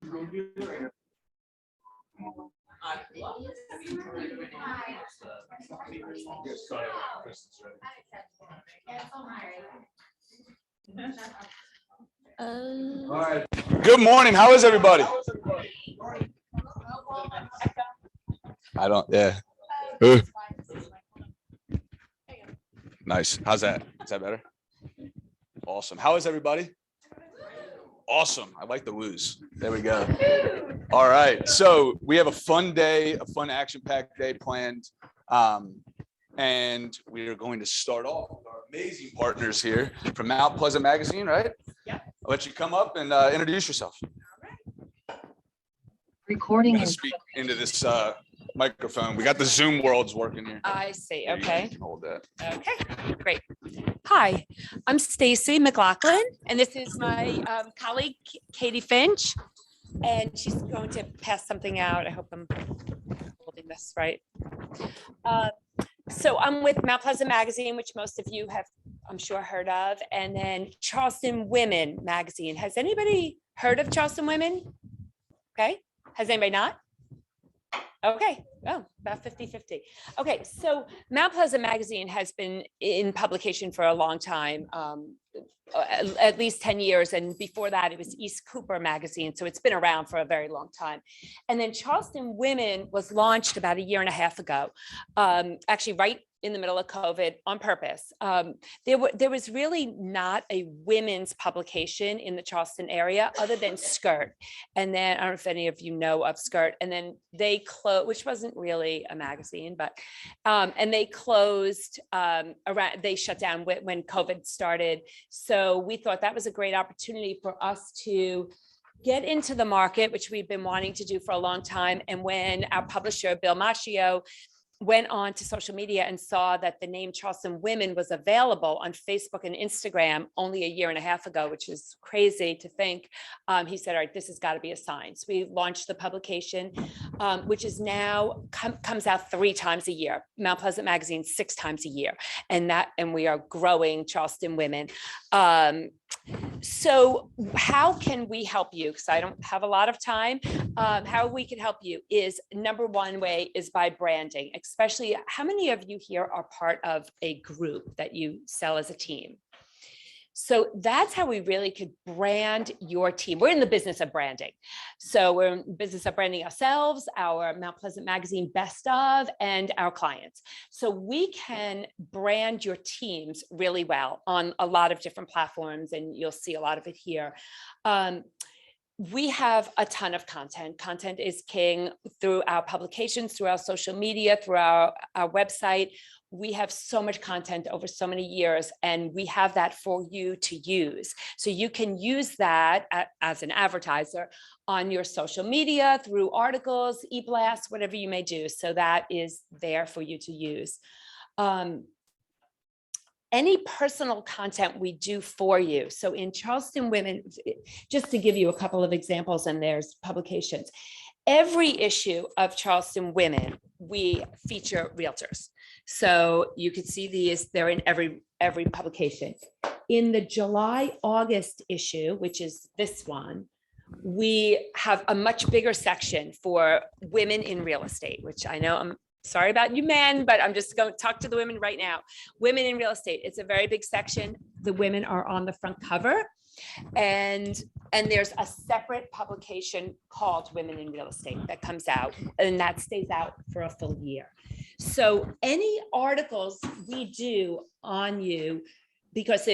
All right. Good morning. How is everybody? I don't. Yeah. Nice. How's that? Is that better? Awesome. How is everybody? Awesome. I like the woos. There we go. All right. So we have a fun day, a fun action-packed day planned. And we are going to start off with our amazing partners here from Mount Pleasant Magazine, right? Yeah. I'll let you come up and introduce yourself. Recording. I'm gonna speak into this microphone. We got the Zoom worlds working here. I see. There you go. Okay. You can hold that. Okay. Great. Hi, I'm Stacy McLaughlin, and this is my colleague Katie Finch, and she's going to pass something out. I hope I'm holding this right. So I'm with Mount Pleasant Magazine, which most of you have, I'm sure, heard of, and then Charleston Women Magazine. Has anybody heard of Charleston Women? Okay. Has anybody not? Okay. Oh, about 50-50. Okay. So Mount Pleasant Magazine has been in publication for a long time, at least 10 years. And before that, it was East Cooper Magazine. So it's been around for a very long time. And then Charleston Women was launched about a year and a half ago, actually right in the middle of COVID on purpose. There was really not a women's publication in the Charleston area other than Skirt. And then I don't know if any of you know of Skirt. And then they closed, which wasn't really a magazine, but and they closed around, they shut down when COVID started. So we thought that was a great opportunity for us to get into the market, which we've been wanting to do for a long time. And when our publisher, Bill Macchio, went on to social media and saw that the name Charleston Women was available on Facebook and Instagram only a year and a half ago, which is crazy to think. He said, all right, this has got to be a sign. So we launched the publication, which is now comes out 3 times a year. Mount Pleasant Magazine 6 times a year. And we are growing Charleston Women. So how can we help you? Because I don't have a lot of time. How we can help you is, number one way is by branding, especially how many of you here are part of a group that you sell as a team? So that's how we really could brand your team. We're in the business of branding. So we're in the business of branding ourselves, our Mount Pleasant Magazine Best Of, and our clients. So we can brand your teams really well on a lot of different platforms, and you'll see a lot of it here. We have a ton of content. Content is king through our publications, through our social media, through our website. We have so much content over so many years, and we have that for you to use. So you can use that as an advertiser on your social media, through articles, e-blasts, whatever you may do. So that is there for you to use. Any personal content we do for you. So in Charleston Women, just to give you a couple of examples, and there's publications. Every issue of Charleston Women, we feature realtors. So you can see these, they're in every publication. In the July-August issue, which is this one, we have a much bigger section for women in real estate, which I know I'm sorry about you men, but I'm just going to talk to the women right now. Women in real estate, it's a very big section. The women are on the front cover. And there's a separate publication called Women in Real Estate that comes out, and that stays out for a full year. So any articles we do on you, because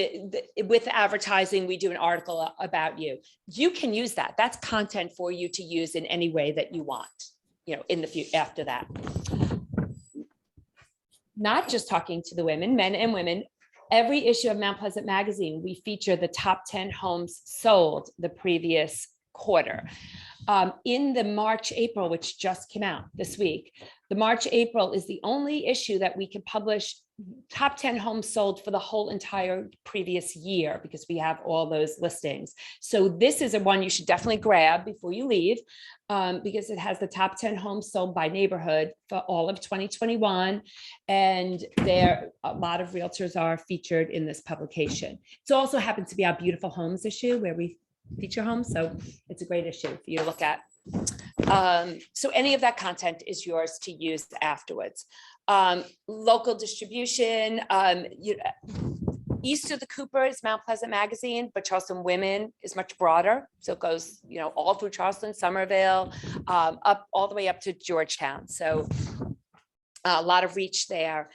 with advertising, we do an article about you. You can use that. That's content for you to use in any way that you want, in the future after that. Not just talking to the women, men and women. Every issue of Mount Pleasant Magazine, we feature the top 10 homes sold the previous quarter. In the March-April, which just came out this week, the March-April is the only issue that we can publish top 10 homes sold for the whole entire previous year, because we have all those listings. So this is a one you should definitely grab before you leave, because it has the top 10 homes sold by neighborhood for all of 2021. And there, a lot of realtors are featured in this publication. It also happens to be our Beautiful Homes issue, where we feature homes. So it's a great issue for you to look at. So any of that content is yours to use afterwards. Local distribution, east of the Cooper is Mount Pleasant Magazine, but Charleston Women is much broader. So it goes, all through Charleston, Somerville, up all the way up to Georgetown. So a lot of reach there.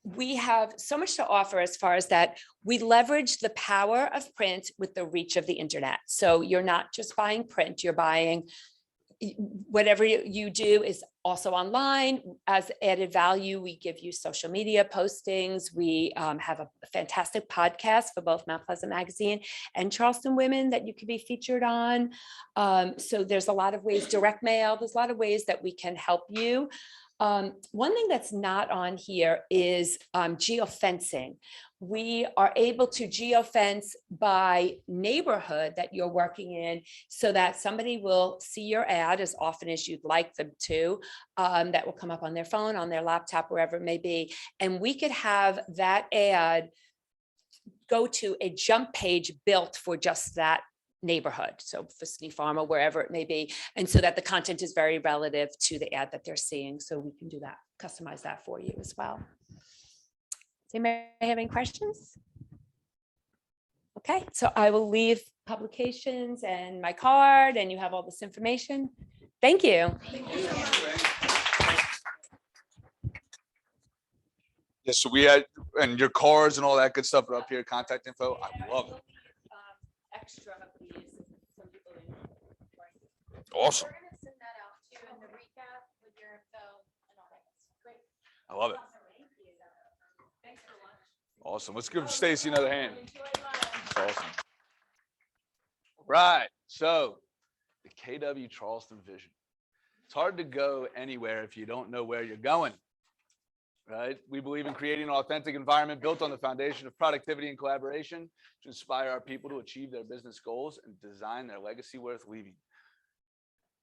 We have so much to offer as far as that. We leverage the power of print with the reach of the internet. So you're not just buying print, you're buying whatever you do is also online. As added value, we give you social media postings. We have a fantastic podcast for both Mount Pleasant Magazine and Charleston Women that you can be featured on. So there's a lot of ways, direct mail, there's a lot of ways that we can help you. One thing that's not on here is geofencing. We are able to geofence by neighborhood that you're working in so that somebody will see your ad as often as you'd like them to. That will come up on their phone, on their laptop, wherever it may be. And we could have that ad go to a jump page built for just that neighborhood. So for Sneak Farm or wherever it may be. And so that the content is very relative to the ad that they're seeing. So we can do that, customize that for you as well. Does anybody have any questions? Okay, so I will leave publications and my card, and you have all this information. Thank you. Yeah, so we had, and your cards and all that good stuff are up here, contact info. I love it. Extra of these, some people didn't know. Awesome. We're gonna send that out too in the recap with your info and all that. Great. I love it. Thanks for lunch. Awesome. Let's give Stacy another hand. Enjoy lunch. That's awesome. Right. So the KW Charleston vision. It's hard to go anywhere if you don't know where you're going. Right? We believe in creating an authentic environment built on the foundation of productivity and collaboration to inspire our people to achieve their business goals and design their legacy worth leaving.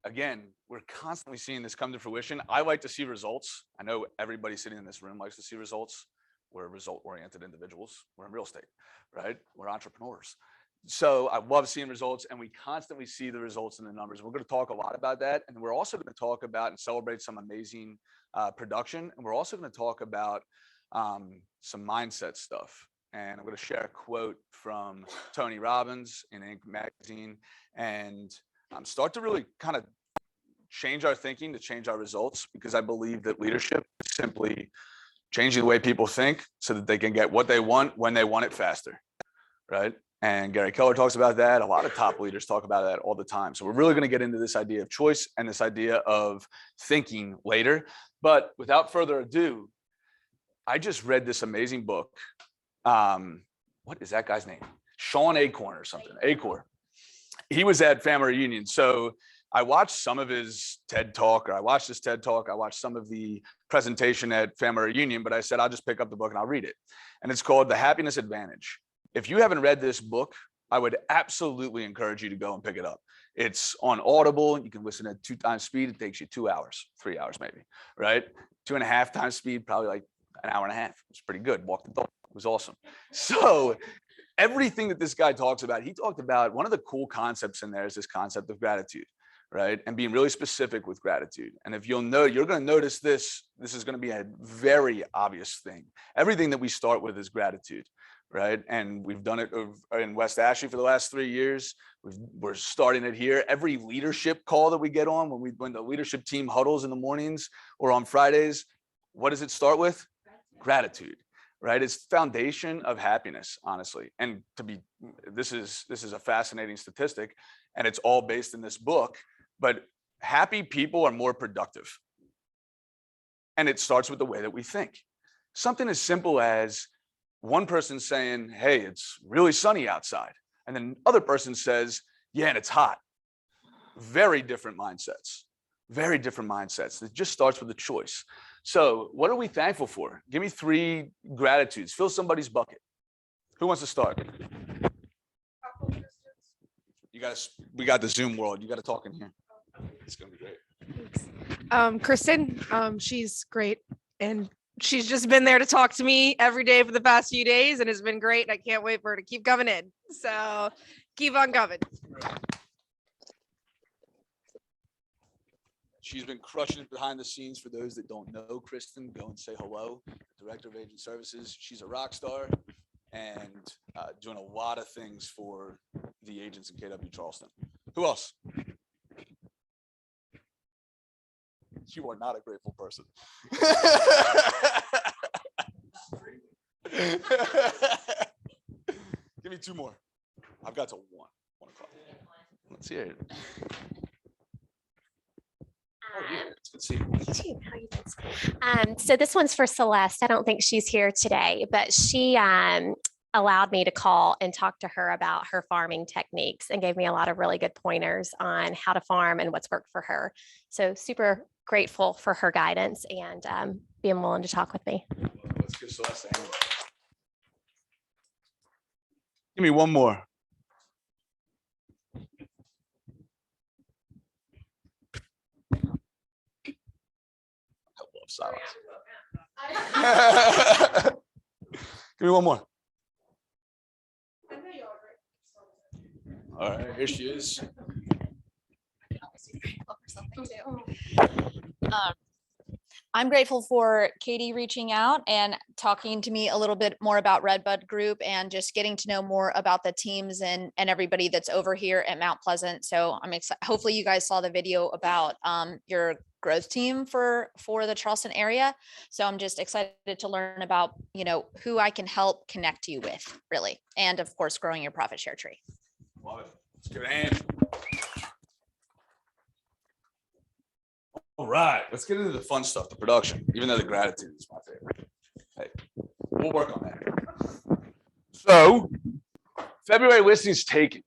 Again, we're constantly seeing this come to fruition. I like to see results. I know everybody sitting in this room likes to see results. We're result-oriented individuals. We're in real estate, right? We're entrepreneurs. So I love seeing results, and we constantly see the results in the numbers. We're going to talk a lot about that. And we're also going to talk about and celebrate some amazing production. And we're also going to talk about some mindset stuff. And I'm going to share a quote from Tony Robbins in Inc. magazine and start to really kind of change our thinking to change our results, because I believe that leadership is simply changing the way people think so that they can get what they want when they want it faster, right? And Gary Keller talks about that. A lot of top leaders talk about that all the time. So we're really going to get into this idea of choice and this idea of thinking later. But without further ado, I just read this amazing book. What is that guy's name? Sean Acorn or something. Acorn. He was at Family Reunion. So I watched some of his TED Talk, or I watched his TED Talk. I watched some of the presentation at Family Reunion, but I said, I'll just pick up the book and I'll read it. And it's called The Happiness Advantage. If you haven't read this book, I would absolutely encourage you to go and pick it up. It's on Audible. You can listen at 2 times speed. It takes you 2 hours, 3 hours maybe, right? 2.5 times speed, probably like an hour and a half. It's pretty good. Walk the dog. It was awesome. So everything that this guy talks about, he talked about, one of the cool concepts in there is this concept of gratitude, right? And being really specific with gratitude. And if you'll know, you're going to notice this is going to be a very obvious thing. Everything that we start with is gratitude, right? And we've done it in West Ashley for the last 3 years. We're starting it here. Every leadership call that we get on, when the leadership team huddles in the mornings or on Fridays, what does it start with? Gratitude, right? It's the foundation of happiness, honestly. And this is a fascinating statistic, and it's all based in this book, but happy people are more productive. And it starts with the way that we think. Something as simple as one person saying, hey, it's really sunny outside. And then other person says, yeah, and it's hot. Very different mindsets. Very different mindsets. It just starts with a choice. So what are we thankful for? Give me 3 gratitudes. Fill somebody's bucket. Who wants to start? We got the Zoom world. You got to talk in here. It's going to be great. Kristen, she's great. And she's just been there to talk to me every day for the past few days, and it's been great. I can't wait for her to keep coming in. So Keep on coming. She's been crushing it behind the scenes. For those that don't know Kristen, go and say hello. Director of Agent Services. She's a rock star and doing a lot of things for the agents in KW Charleston. Who else? You are not a grateful person. Give me two more. I've got to 1 o'clock. Let's hear it. Oh, yeah, it's good to see you. You too. How you doing? So this one's for Celeste. I don't think she's here today, but she allowed me to call and talk to her about her farming techniques and gave me a lot of really good pointers on how to farm and what's worked for her. So super grateful for her guidance and being willing to talk with me. Let's give Celeste a hand. Give me one more. I love silence. Give me one more. All right, here she is. I'm grateful for Katie reaching out and talking to me a little bit more about Redbud Group and just getting to know more about the teams and everybody that's over here at Mount Pleasant. So I'm excited. Hopefully you guys saw the video about your growth team for the Charleston area. So I'm just excited to learn about, you know, who I can help connect you with, really. And of course, growing your profit share tree. Love it. Let's give it a hand. All right, let's get into the fun stuff, the production, even though the gratitude is my favorite. Hey, we'll work on that. So, February listings taken.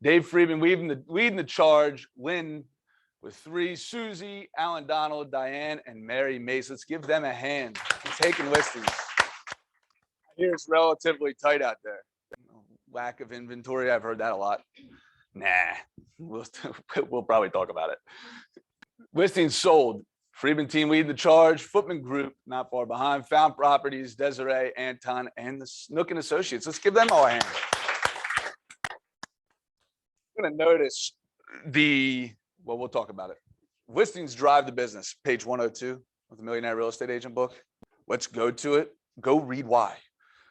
Dave Friedman leading the charge. Lynn with 3, Susie, Alan Donald, Diane, and Mary Mace. Let's give them a hand. Taking listings. I hear it's relatively tight out there. Lack of inventory, I've heard that a lot. Nah, we'll probably talk about it. Listings sold. Friedman team leading the charge. Footman Group not far behind. Found Properties, Desiree, Anton, and the Snook and Associates. Let's give them all a hand. I'm going to notice well, we'll talk about it. Listings drive the business. Page 102 of the Millionaire Real Estate Agent book. Let's go to it. Go read why,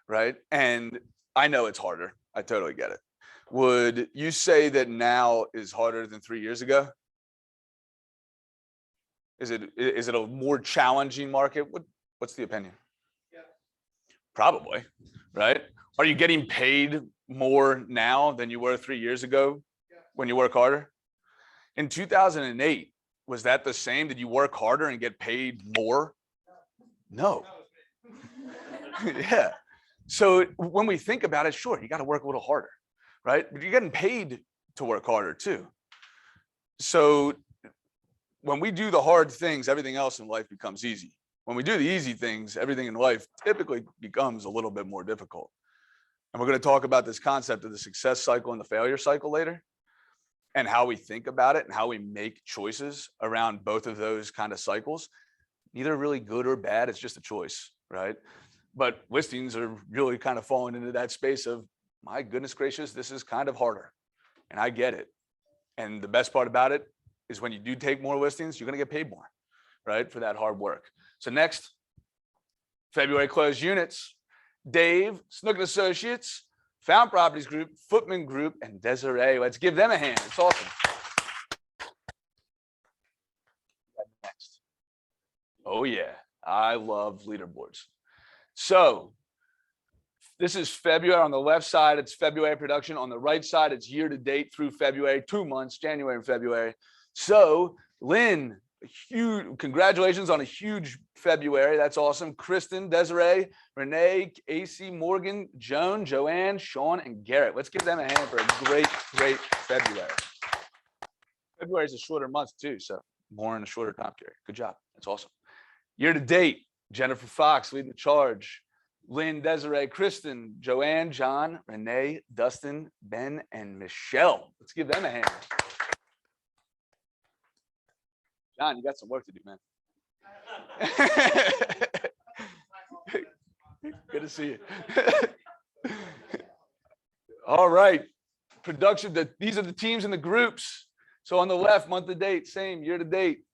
right? And I know it's harder. I totally get it. Would you say that now is harder than 3 years ago? Is it a more challenging market? What's the opinion? Yeah. Probably, right? Are you getting paid more now than you were 3 years ago when you work harder? In 2008, was that the same? Did you work harder and get paid more? No. Yeah. So when we think about it, sure, you got to work a little harder, right? But you're getting paid to work harder too. So when we do the hard things, everything else in life becomes easy. When we do the easy things, everything in life typically becomes a little bit more difficult. And we're going to talk about this concept of the success cycle and the failure cycle later, and how we think about it and how we make choices around both of those kind of cycles. Neither really good or bad. It's just a choice, right? But listings are really kind of falling into that space of, my goodness gracious, this is kind of harder. And I get it. And the best part about it is when you do take more listings, you're going to get paid more, right, for that hard work. So next, February closed units. Dave, Snook and Associates, Found Properties Group, Footman Group, and Desiree. Let's give them a hand. It's awesome. Next. Oh yeah, I love leaderboards. So this is February. On the left side, it's February production. On the right side, it's year to date through February, 2 months, January and February. So Lynn, huge congratulations on a huge February. That's awesome. Kristen, Desiree, Renee, AC, Morgan, Joan, Joanne, Sean, and Garrett. Let's give them a hand for a great, great February. February is a shorter month too, so more in a shorter time period. Good job. That's awesome. Year to date, Jennifer Fox leading the charge. Lynn, Desiree, Kristen, Joanne, John, Renee, Dustin, Ben, and Michelle. Let's give them a hand. John, you got some work to do, man. Good to see you. All right. production, these are the teams in the groups. So on the left, month to date, same year to date.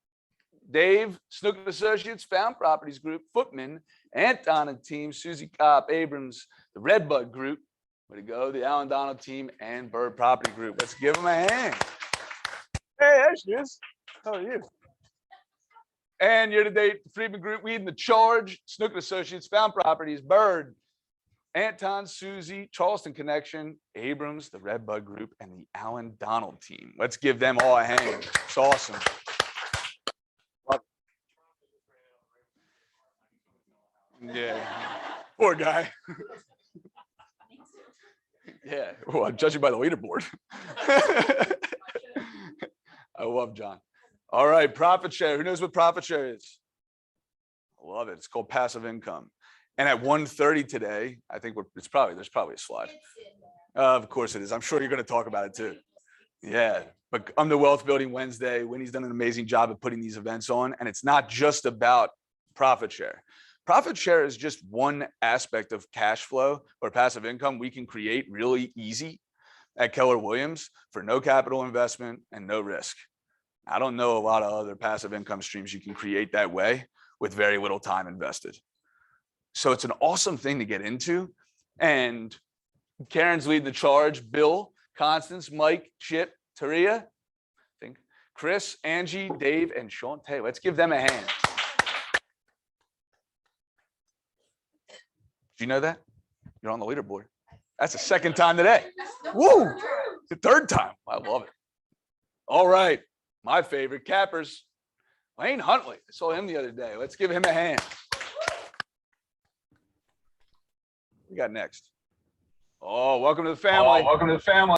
Dave, Snook Associates, Found Properties Group, Footman, Anton and team, Susie Kopp, Abrams, the Redbud Group, way to go, the Allen Donald team, and Bird Property Group. Let's give them a hand. Hey, there she is. How are you? And year to date, the Friedman Group leading the charge, Snook Associates, Found Properties, Bird, Anton, Susie, Charleston Connection, Abrams, the Redbud Group, and the Allen Donald team. Let's give them all a hand. It's awesome. Yeah, poor guy. Yeah, well, judging by the leaderboard. I love John. All right, profit share. Who knows what profit share is? I love it. It's called passive income. And at 1:30 today, I think there's probably a slide. Of course it is. I'm sure you're going to talk about it too. Yeah, but on the Wealth Building Wednesday, Winnie's done an amazing job of putting these events on, and it's not just about profit share. Profit share is just one aspect of cash flow or passive income we can create really easy at Keller Williams for no capital investment and no risk. I don't know a lot of other passive income streams you can create that way with very little time invested. So it's an awesome thing to get into. And Karen's leading the charge. Bill, Constance, Mike, Chip, Taria, I think, Chris, Angie, Dave, and Shantae. Let's give them a hand. Do you know that? You're on the leaderboard. That's the second time today. Woo! The third time. I love it. All right. My favorite, cappers. Wayne Huntley. I saw him the other day. Let's give him a hand. We got next. Oh, welcome to the family. Welcome to the family.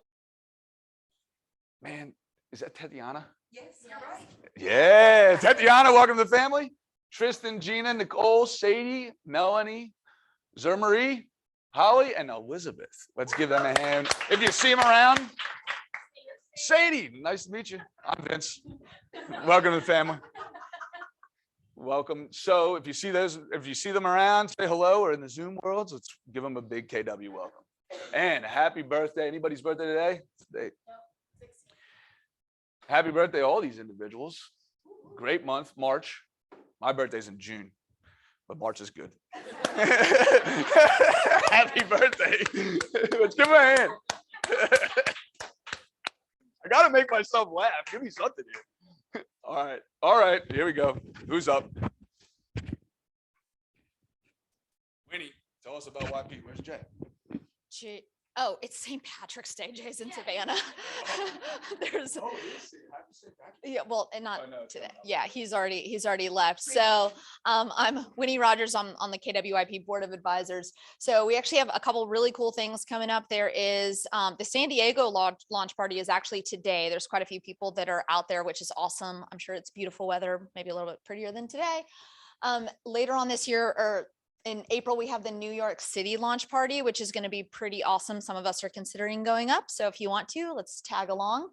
Man, is that Tatiana? Yes, you're right. Yeah, Tatiana, welcome to the family. Tristan, Gina, Nicole, Sadie, Melanie, Zermarie, Holly, and Elizabeth. Let's give them a hand. If you see them around, Sadie, nice to meet you. I'm Vince. Welcome to the family. Welcome. So if you see them around, say hello, or in the Zoom world, let's give them a big KW welcome. And happy birthday. Anybody's birthday today? Happy birthday, all these individuals. Great month, March. My birthday's in June, but March is good. Happy birthday. Let's give him a hand. I gotta make myself laugh. Give me something here. All right, here we go. Who's up? Winnie, tell us about YP. Where's Jay? Oh, it's St. Patrick's Day. Jay's in Savannah. There's, yeah, well, and not today. Yeah, he's already left. So I'm Winnie Rogers. I'm on the KWIP Board of Advisors. So we actually have a couple really cool things coming up. There is the San Diego launch party is actually today. There's quite a few people that are out there, which is awesome. I'm sure it's beautiful weather, maybe a little bit prettier than today. Later on this year, or in April, we have the New York City launch party, which is going to be pretty awesome. Some of us are considering going up. So if you want to, let's tag along.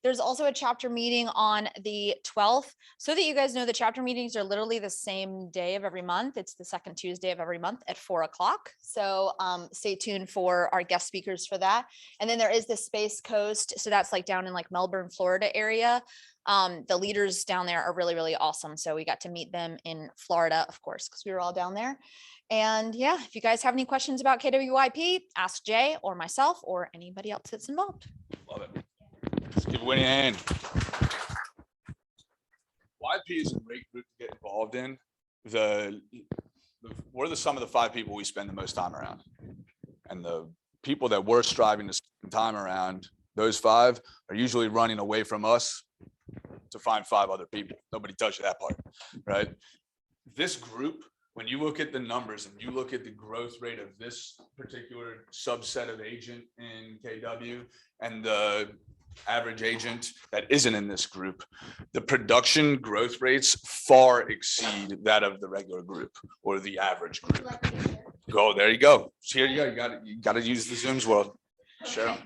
There's also a chapter meeting on the 12th. So that you guys know, the chapter meetings are literally the same day of every month. It's the second Tuesday of every month at 4 o'clock. So stay tuned for our guest speakers for that. And then there is the Space Coast. So that's like down in like Melbourne, Florida area. The leaders down there are really, really awesome. So we got to meet them in Florida, of course, because we were all down there. And yeah, if you guys have any questions about KWIP, ask Jay or myself or anybody else that's involved. Love it. Let's give Winnie a hand. YP is a great group to get involved in. We're some of the 5 people we spend the most time around. And the people that we're striving to spend time around, those 5 are usually running away from us to find 5 other people. Nobody touched that part, right? This group, when you look at the numbers and you look at the growth rate of this particular subset of agent in KW and the average agent that isn't in this group, the production growth rates far exceed that of the regular group or the average group. Go, there you go. So here you go. You got to use the Zooms world. Share them.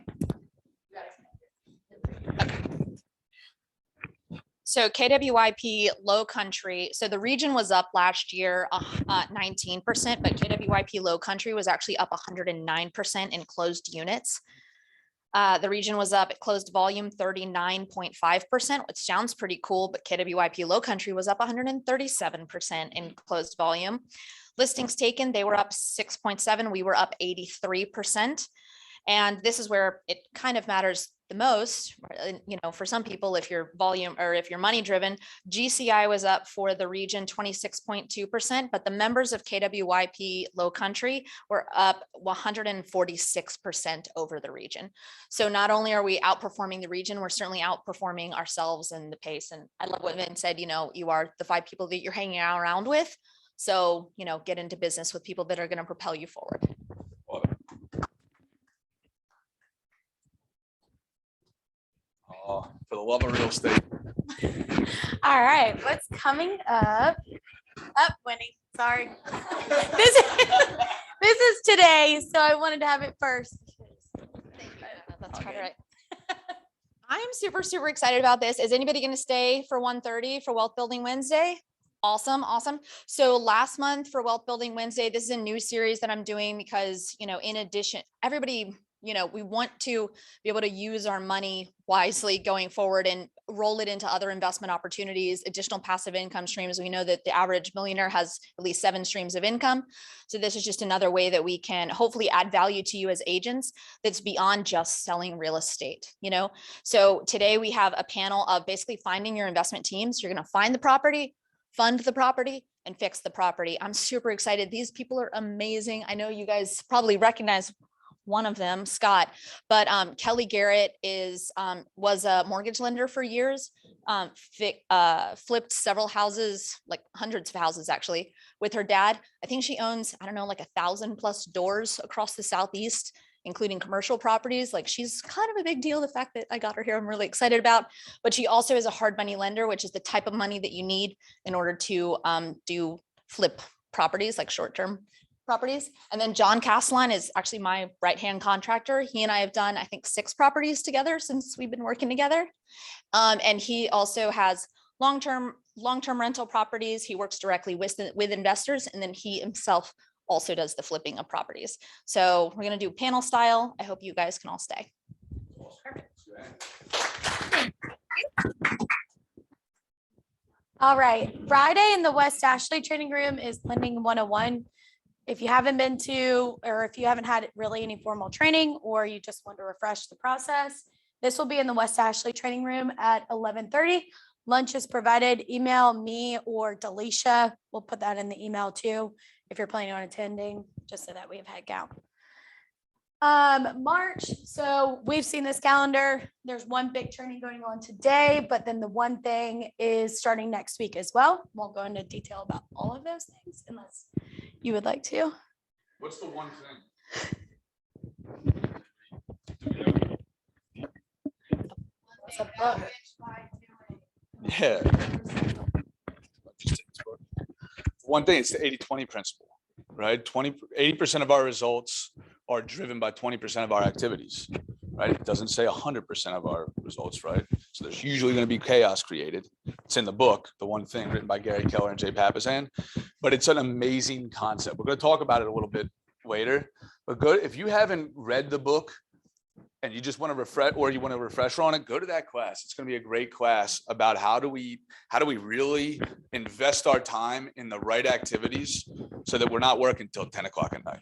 So KWIP Low Country, so the region was up last year 19%, but KWIP Low Country was actually up 109% in closed units. The region was up at closed volume 39.5%, which sounds pretty cool, but KWYP Low Country was up 137% in closed volume. Listings taken, they were up 6.7, we were up 83%. And this is where it kind of matters the most, you know, for some people, if you're volume or if you're money driven, GCI was up for the region 26.2%, but the members of KWYP Low Country were up 146% over the region. So not only are we outperforming the region, we're certainly outperforming ourselves in the pace. And I love what Vin said, you know, you are the 5 people that you're hanging around with. So, you know, get into business with people that are going to propel you forward. Oh, for the love of real estate. All right, what's coming up? Up, Winnie. Sorry. This is today, so I wanted to have it first. That's quite all right. I'm super, super excited about this. Is anybody going to stay for 1:30 for Wealth Building Wednesday? Awesome. Awesome. So last month for Wealth Building Wednesday, this is a new series that I'm doing because, you know, in addition, everybody, you know, we want to be able to use our money wisely going forward and roll it into other investment opportunities, additional passive income streams. We know that the average millionaire has at least 7 streams of income. So this is just another way that we can hopefully add value to you as agents that's beyond just selling real estate, you know? So today we have a panel of basically finding your investment teams. You're going to find the property, fund the property, and fix the property. I'm super excited. These people are amazing. I know you guys probably recognize one of them, Scott, but Kelly Garrett was a mortgage lender for years, flipped several houses, like hundreds of houses actually, with her dad. I think she owns, I don't know, like 1,000+ doors across the Southeast, including commercial properties. Like she's kind of a big deal. The fact that I got her here, I'm really excited about, but she also is a hard money lender, which is the type of money that you need in order to do flip properties, like short-term properties. And then John Castellan is actually my right-hand contractor. He and I have done, I think, 6 properties together since we've been working together. And he also has long-term rental properties. He works directly with investors, and then he himself also does the flipping of properties. So we're going to do panel style. I hope you guys can all stay. All right, Friday in the West Ashley Training Room is Lending 101. If you haven't been to, or if you haven't had really any formal training, or you just want to refresh the process, this will be in the West Ashley Training Room at 11:30. Lunch is provided. Email me or Delisha. We'll put that in the email too, if you're planning on attending, just so that we have head count. March, so we've seen this calendar. There's one big training going on today, but then the one thing is starting next week as well. Won't go into detail about all of those things unless you would like to. What's the one thing? It's a book. Yeah. One thing, it's the 80-20 principle, right? 80% of our results are driven by 20% of our activities, right? It doesn't say 100% of our results, right? So there's usually going to be chaos created. It's in the book, The One Thing, written by Gary Keller and Jay Papasan, but it's an amazing concept. We're going to talk about it a little bit later, but if you haven't read the book and you just want to refresh, or you want a refresher on it, go to that class. It's going to be a great class about how do we really invest our time in the right activities so that we're not working till 10 o'clock at night,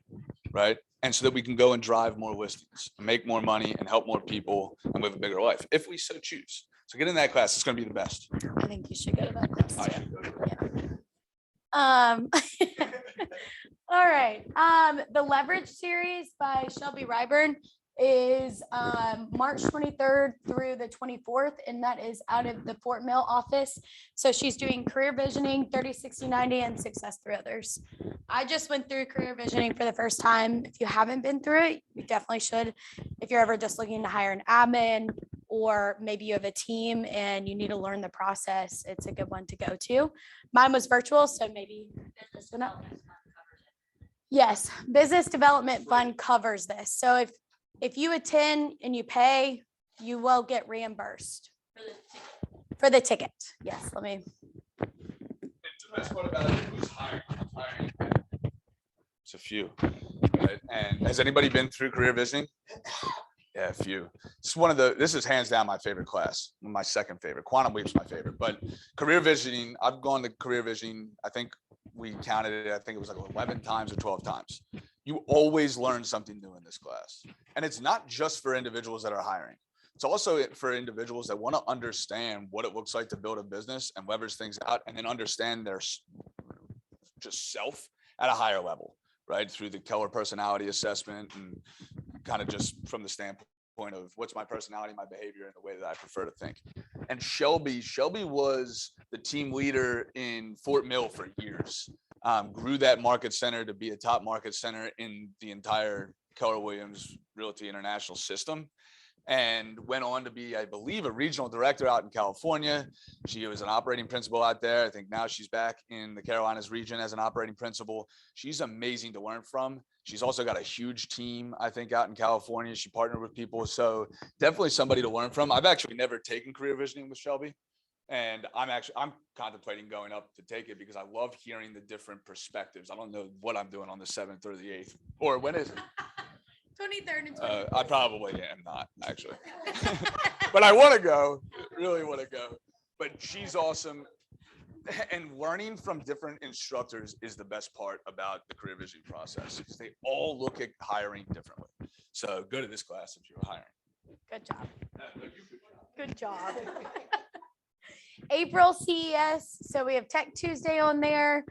right? And so that we can go and drive more listings, and make more money, and help more people, and live a bigger life, if we so choose. So get in that class. It's going to be the best. I think you should go to that class. Oh, too. All right. The Leverage series by Shelby Ryburn is March 23rd through the 24th, and that is out of the Fort Mill office. So she's doing career visioning, 30, 60, 90, and success through others. I just went through career visioning for the first time. If you haven't been through it, you definitely should. If you're ever just looking to hire an admin, or maybe you have a team and you need to learn the process, it's a good one to go to. Mine was virtual, so maybe this one up. Yes, Business Development Fund covers this. So if you attend and you pay, you will get reimbursed for the ticket. Yes, let me. The best part about it, who's hiring? It's a few, right? And has anybody been through career visioning? Yeah, a few. This is hands down my favorite class, my second favorite. Quantum Leap's my favorite, but career visioning, I've gone to career visioning. I think we counted it. I think it was like 11 times or 12 times. You always learn something new in this class. And it's not just for individuals that are hiring. It's also for individuals that want to understand what it looks like to build a business and leverage things out, and then understand their just self at a higher level, right? Through the Keller personality assessment, and kind of just from the standpoint of what's my personality, my behavior, and the way that I prefer to think. And Shelby was the team leader in Fort Mill for years. Grew that market center to be a top market center in the entire Keller Williams Realty International system, and went on to be, I believe, a regional director out in California. She was an operating principal out there. I think now she's back in the Carolinas region as an operating principal. She's amazing to learn from. She's also got a huge team, I think, out in California. She partnered with people. So definitely somebody to learn from. I've actually never taken career visioning with Shelby. And I'm contemplating going up to take it because I love hearing the different perspectives. I don't know what I'm doing on the 7th or the 8th, or when is it? 23rd and 24th. I probably am not, actually. But I want to go, really want to go. But she's awesome. And learning from different instructors is the best part about the career visioning process, because they all look at hiring differently. So go to this class if you're hiring. Good job. Good job. April CES. So we have Tech Tuesday on there.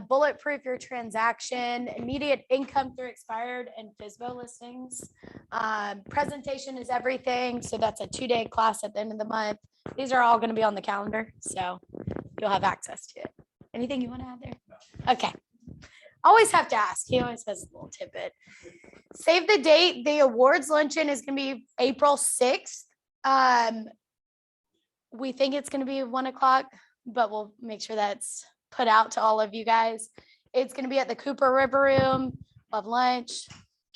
Bulletproof your transaction, immediate income through expired and FSBO listings. Presentation is everything. So that's a 2-day class at the end of the month. These are all going to be on the calendar, so you'll have access to it. Anything you want to add there? Okay. Always have to ask. He always has a little tidbit. Save the date. The awards luncheon is going to be April 6th. We think it's going to be 1 o'clock, but we'll make sure that's put out to all of you guys. It's going to be at the Cooper River Room. We'll have lunch,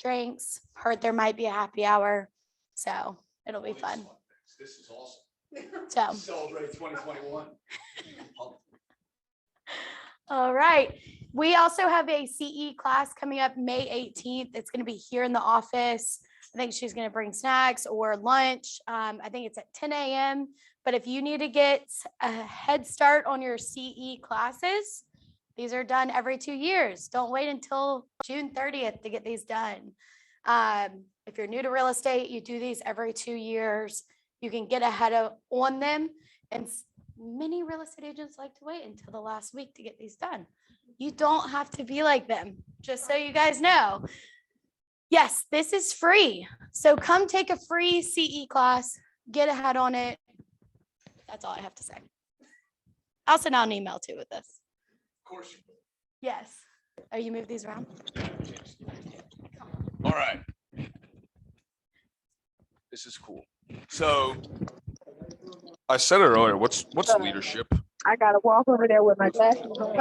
drinks. Heard there might be a happy hour, so it'll be fun. This is awesome. So, Celebrate 2021. all right. We also have a CE class coming up May 18th. It's going to be here in the office. I think she's going to bring snacks or lunch. I think it's at 10 a.m. But if you need to get a head start on your CE classes, these are done every 2 years. Don't wait until June 30th to get these done. If you're new to real estate, you do these every 2 years. You can get ahead on them. And many real estate agents like to wait until the last week to get these done. You don't have to be like them, just so you guys know. Yes, this is free. So come take a free CE class, get ahead on it. That's all I have to say. I'll send out an email too with this. Of course you will. Yes. Oh, you move these around? All right. This is cool. So I said it earlier. What's leadership? I gotta walk over there with my glasses on.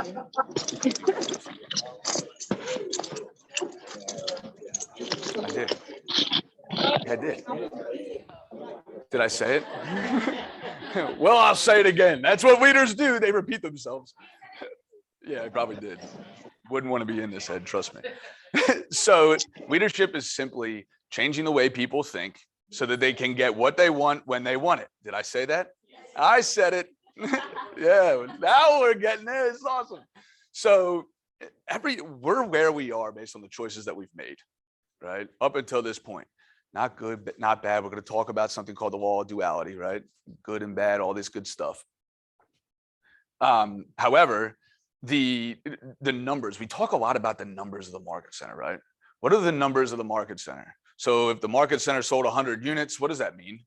I did. I did. Did I say it? Well, I'll say it again. That's what leaders do. They repeat themselves. Yeah, I probably did. Wouldn't want to be in this head, trust me. So leadership is simply changing the way people think so that they can get what they want when they want it. Did I say that? I said it. Yeah, now we're getting there. It's awesome. So we're where we are based on the choices that we've made, right? Up until this point. Not good, but not bad. We're going to talk about something called the law of duality, right? Good and bad, all this good stuff. However, the numbers, we talk a lot about the numbers of the market center, right? What are the numbers of the market center? So if the market center sold 100 units, what does that mean?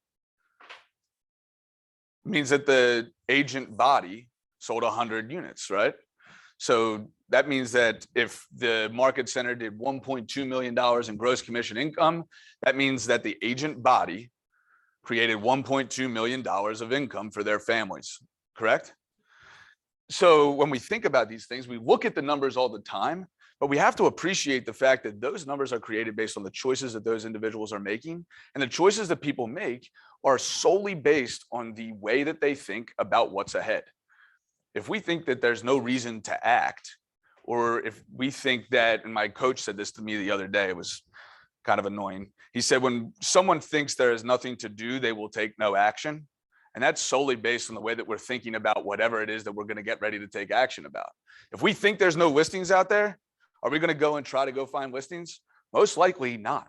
It means that the agent body sold 100 units, right? So that means that if the market center did $1.2 million in gross commission income, that means that the agent body created $1.2 million of income for their families, correct? So when we think about these things, we look at the numbers all the time, but we have to appreciate the fact that those numbers are created based on the choices that those individuals are making. And the choices that people make are solely based on the way that they think about what's ahead. If we think that there's no reason to act, or if we think that, and my coach said this to me the other day, it was kind of annoying. He said, when someone thinks there is nothing to do, they will take no action. And that's solely based on the way that we're thinking about whatever it is that we're going to get ready to take action about. If we think there's no listings out there, are we going to go and try to go find listings? Most likely not.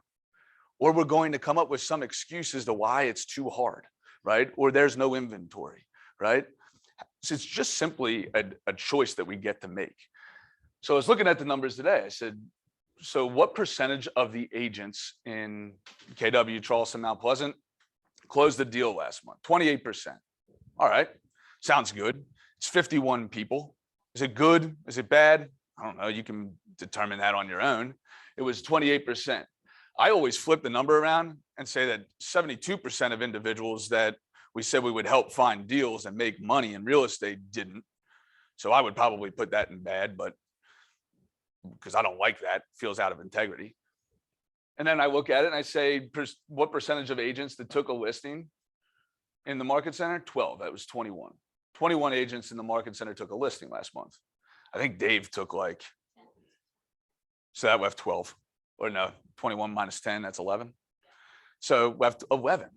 Or we're going to come up with some excuse as to why it's too hard, right? Or there's no inventory, right? So it's just simply a choice that we get to make. So I was looking at the numbers today. I said, so what percentage of the agents in KW, Charleston, Mount Pleasant closed the deal last month? 28%. All right, sounds good. It's 51 people. Is it good? Is it bad? I don't know. You can determine that on your own. It was 28%. I always flip the number around and say that 72% of individuals that we said we would help find deals and make money in real estate didn't. So I would probably put that in bad, but because I don't like that, feels out of integrity. And then I look at it and I say, what percentage of agents that took a listing in the market center? 12. That was 21. 21 agents in the market center took a listing last month. I think Dave took like, so that left 12, or no, 21 minus 10, that's 11. So left 11.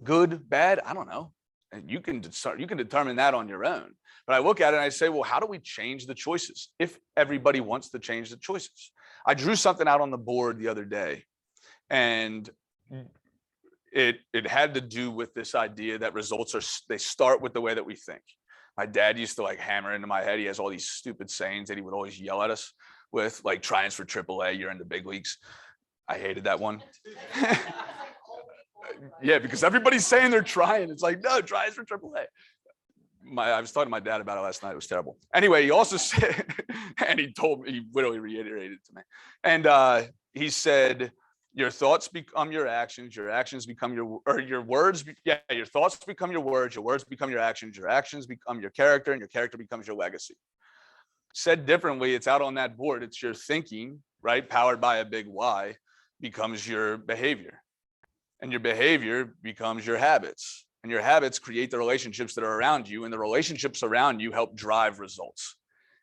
Good, bad, I don't know. And you can determine that on your own. But I look at it and I say, well, how do we change the choices if everybody wants to change the choices? I drew something out on the board the other day, and it had to do with this idea that results they start with the way that we think. My dad used to like hammer into my head. He has all these stupid sayings that he would always yell at us with, like trying for AAA, you're in the big leagues. I hated that one. Yeah, because everybody's saying they're trying. It's like, no, try for AAA. I was talking to my dad about it last night. It was terrible. Anyway, he also said, and he literally reiterated it to me. And he said, your thoughts become your actions become your words. Your thoughts become your words become your actions become your character, and your character becomes your legacy. Said differently, it's out on that board. It's your thinking, right? Powered by a big why, becomes your behavior. And your behavior becomes your habits. And your habits create the relationships that are around you, and the relationships around you help drive results.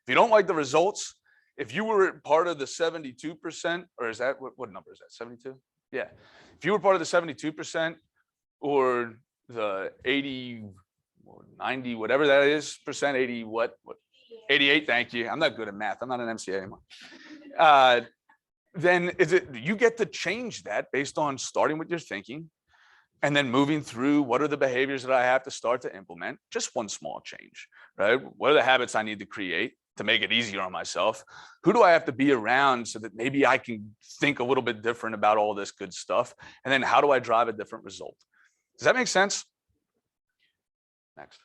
If you don't like the results, if you were part of the 72%, or is that, what number is that, 72? Yeah. If you were part of the 72% or the 80 or 90, whatever that is, percent, 80, what? 88, thank you. I'm not good at math. I'm not an MCA anymore. Then you get to change that based on starting with your thinking and then moving through what are the behaviors that I have to start to implement. Just one small change, right? What are the habits I need to create to make it easier on myself? Who do I have to be around so that maybe I can think a little bit different about all this good stuff? And then how do I drive a different result? Does that make sense? Next.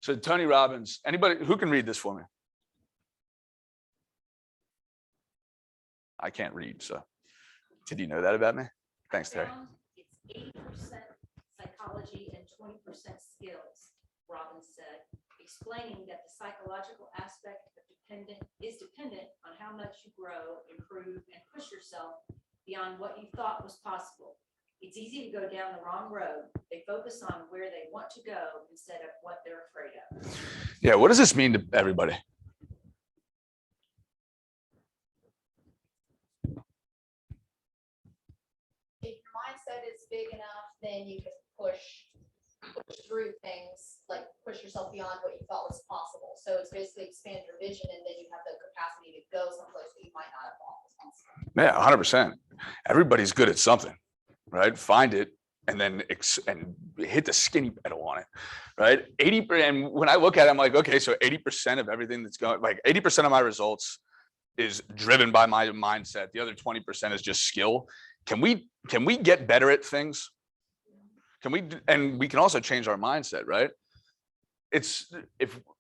So Tony Robbins, anybody who can read this for me? I can't read, so did you know that about me? Thanks, Terry. It's 80% psychology and 20% skills, Robbins said, explaining that the psychological aspect is dependent on how much you grow, improve, and push yourself beyond what you thought was possible. It's easy to go down the wrong road. They focus on where they want to go instead of what they're afraid of. Yeah, what does this mean to everybody? If your mindset is big enough, then you can push through things, like push yourself beyond what you thought was possible. So it's basically expand your vision, and then you have the capacity to go someplace that you might not have thought was possible. Yeah, 100%. Everybody's good at something, right? Find it and then hit the skinny pedal on it, right? 80%. And when I look at it, I'm like, okay, so 80% of everything that's going, like 80% of my results is driven by my mindset. The other 20% is just skill. Can we get better at things? And we can also change our mindset, right? If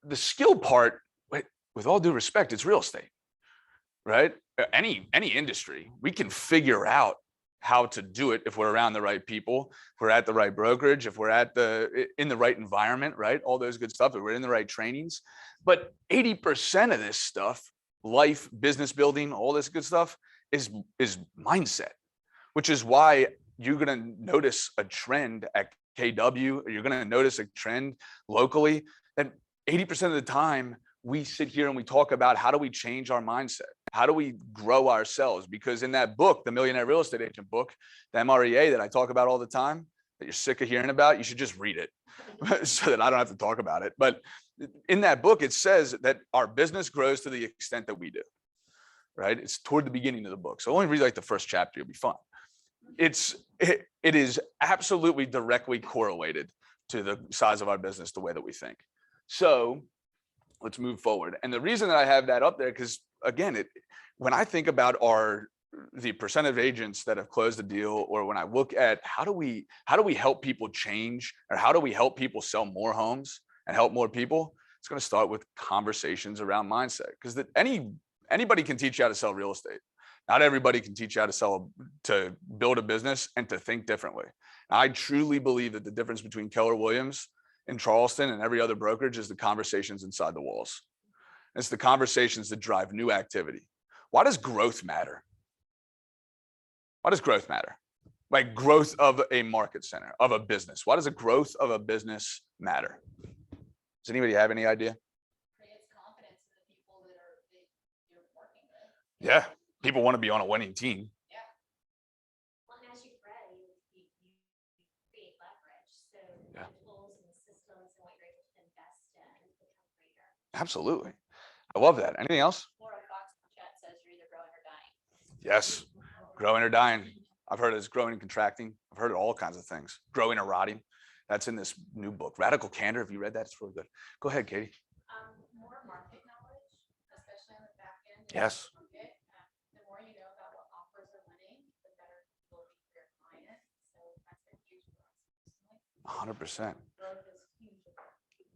the skill part, with all due respect, it's real estate, right? Any industry, we can figure out how to do it if we're around the right people, if we're at the right brokerage, if we're in the right environment, right? All those good stuff, if we're in the right trainings. But 80% of this stuff, life, business building, all this good stuff is mindset, which is why you're going to notice a trend at KW, or you're going to notice a trend locally that 80% of the time we sit here and we talk about how do we change our mindset? How do we grow ourselves? Because in that book, the Millionaire Real Estate Agent book, the MREA that I talk about all the time, that you're sick of hearing about, you should just read it so that I don't have to talk about it. But in that book, it says that our business grows to the extent that we do, right? It's toward the beginning of the book. So only read like the first chapter, you'll be fine. It is absolutely directly correlated to the size of our business, the way that we think. So let's move forward. And the reason that I have that up there, because again, when I think about the percent of agents that have closed a deal, or when I look at how do we help people change, or how do we help people sell more homes and help more people, it's going to start with conversations around mindset. Because anybody can teach you how to sell real estate. Not everybody can teach you how to build a business and to think differently. I truly believe that the difference between Keller Williams in Charleston and every other brokerage is the conversations inside the walls. It's the conversations that drive new activity. Why does growth matter? Why does growth matter? Like growth of a market center, of a business. Why does the growth of a business matter? Does anybody have any idea? Creates confidence in the people that you're working with. Yeah, people want to be on a winning team. Well, and as you grow, you create leverage. So Yeah. the tools and the systems and what you're able to invest in become greater. Absolutely. I love that. Anything else? Laura Fox in chat says you're either growing or dying. Yes. Growing or dying. I've heard it's growing and contracting. I've heard all kinds of things. Growing or rotting. That's in this new book, Radical Candor. Have you read that? It's really good. Go ahead, Katie. More market knowledge, especially on the back end. Yes. Market. The more you know about what offers are winning, the better it will be for your client. So that's been huge for us personally. 100%. Growth is huge.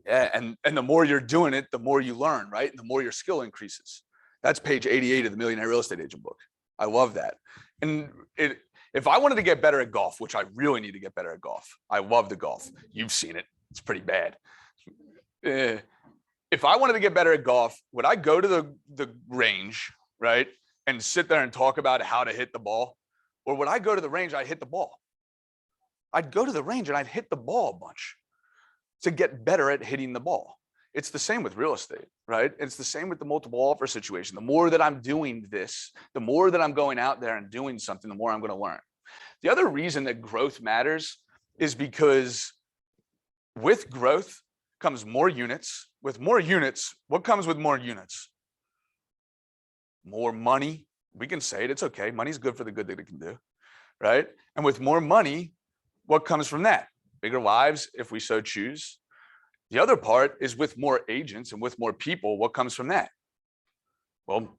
Yeah, and the more you're doing it, the more you learn, right? And the more your skill increases. That's page 88 of the Millionaire Real Estate Agent book. I love that. And if I wanted to get better at golf, which I really need to get better at golf, I love the golf. You've seen it. It's pretty bad. If I wanted to get better at golf, would I go to the range, right, and sit there and talk about how to hit the ball? Or would I go to the range, I'd hit the ball? I'd go to the range and I'd hit the ball a bunch to get better at hitting the ball. It's the same with real estate, right? It's the same with the multiple offer situation. The more that I'm doing this, the more that I'm going out there and doing something, the more I'm going to learn. The other reason that growth matters is because with growth comes more units. With more units, what comes with more units? More money. We can say it. It's okay. Money's good for the good that it can do, right? And with more money, what comes from that? Bigger lives, if we so choose. The other part is with more agents and with more people, what comes from that? Well,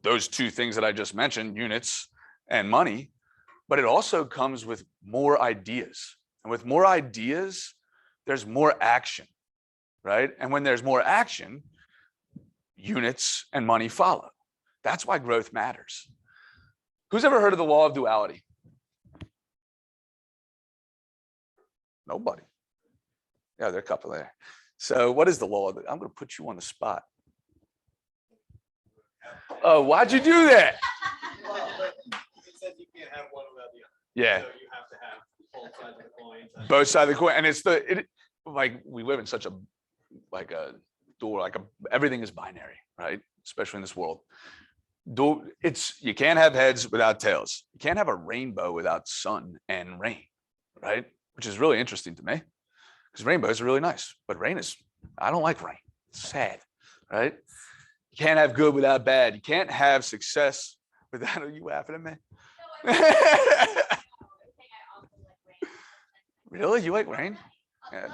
those two things that I just mentioned, units and money, but it also comes with more ideas. And with more ideas, there's more action, right? And when there's more action, units and money follow. That's why growth matters. Who's ever heard of the law of duality? Nobody. Yeah, there are a couple there. So what is the law? I'm going to put you on the spot. Oh, why'd you do that? It says you can't have one without the other. Yeah. So you have to have both sides of the coin. Both sides of the coin. And it's like we live in such a everything is binary, right? Especially in this world. You can't have heads without tails. You can't have a rainbow without sun and rain, right? Which is really interesting to me. Because rainbows are really nice, but I don't like rain. It's sad, right? You can't have good without bad. You can't have success without, are you laughing at me? Really? You like rain? Yeah.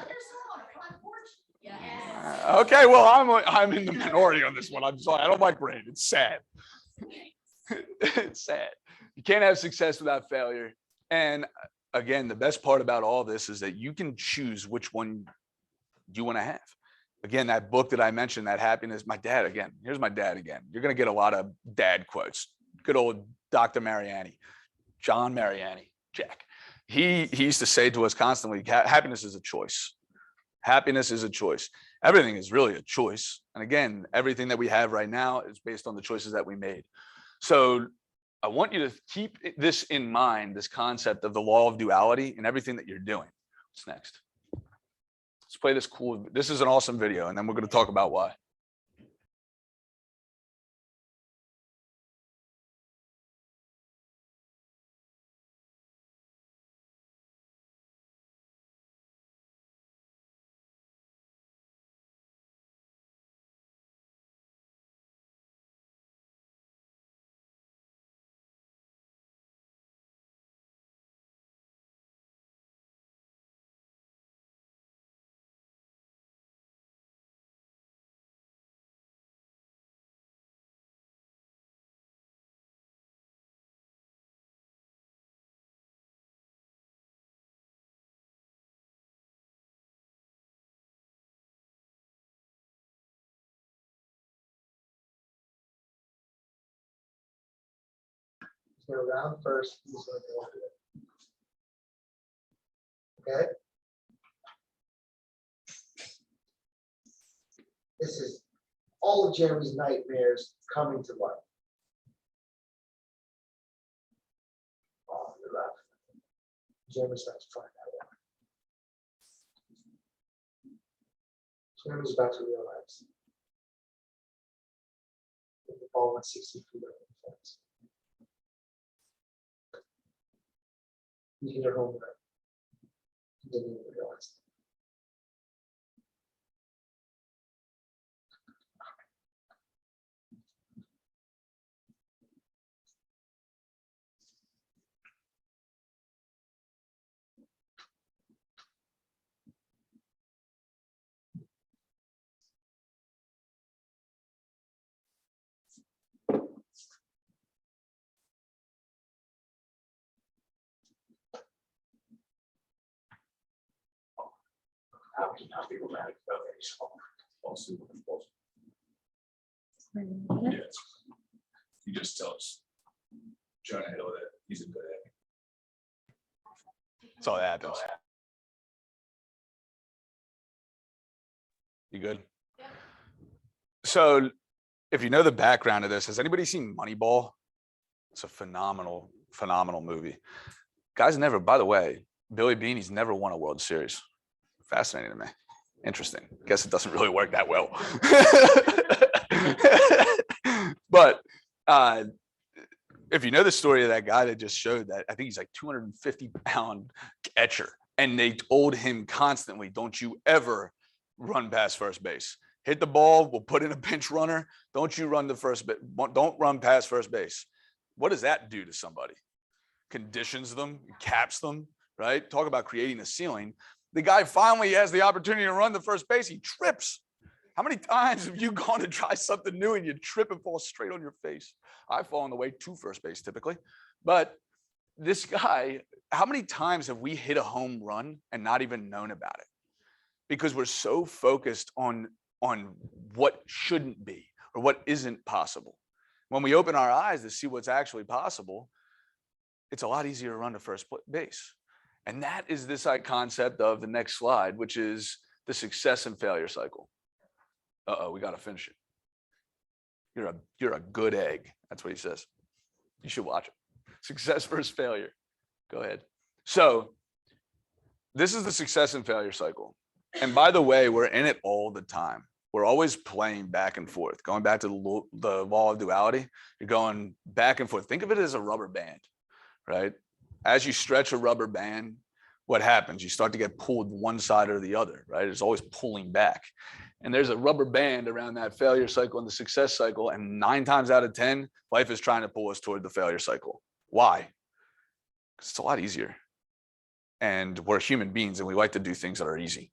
Okay, well, I'm in the minority on this one. I'm sorry, I don't like rain. It's sad. It's sad. You can't have success without failure. And again, the best part about all this is that you can choose which one you want to have. Again, that book that I mentioned, that happiness, my dad, again, here's my dad again. You're going to get a lot of dad quotes. Good old Dr. Mariani, John Mariani, Jack. He used to say to us constantly, happiness is a choice. Happiness is a choice. Everything is really a choice. And again, everything that we have right now is based on the choices that we made. So I want you to keep this in mind, this concept of the law of duality in everything that you're doing. What's next? Let's play this is an awesome video, and then we're going to talk about why. go around first. He's going to go over it. Okay. This is all of Jeremy's nightmares coming to life. Oh, you're right. Jeremy starts to find out. Jeremy's about to realize that the ball went 60 feet over the fence. You hit a home run. He didn't even realize. You just tell us, Jonah Hill, that he's a good egg. That's all that happens. You good? Yeah. So if you know the background of this, has anybody seen Moneyball? It's a phenomenal movie. Guys never, by the way, Billy Beane, he's never won a World Series. Fascinating to me. Interesting. Guess it doesn't really work that well. But if you know the story of that guy that just showed that, I think he's like 250-pound catcher. And they told him constantly, don't you ever run past first base. Hit the ball, we'll put in a pinch runner. Don't you run the first base. Don't run past first base. What does that do to somebody? Conditions them, caps them, right? Talk about creating a ceiling. The guy finally has the opportunity to run the first base. He trips. How many times have you gone to try something new and you trip and fall straight on your face? I fall on the way to first base typically. But this guy, how many times have we hit a home run and not even known about it? Because we're so focused on what shouldn't be or what isn't possible. When we open our eyes to see what's actually possible, it's a lot easier to run to first base. And that is this concept of the next slide, which is the success and failure cycle. Uh-oh, we got to finish it. You're a good egg. That's what he says. You should watch it. Success versus failure. Go ahead. So this is the success and failure cycle. And by the way, we're in it all the time. We're always playing back and forth. Going back to the law of duality, you're going back and forth. Think of it as a rubber band, right? As you stretch a rubber band, what happens? You start to get pulled one side or the other, right? It's always pulling back. And there's a rubber band around that failure cycle and the success cycle. And 9 times out of 10, life is trying to pull us toward the failure cycle. Why? Because it's a lot easier. And we're human beings and we like to do things that are easy.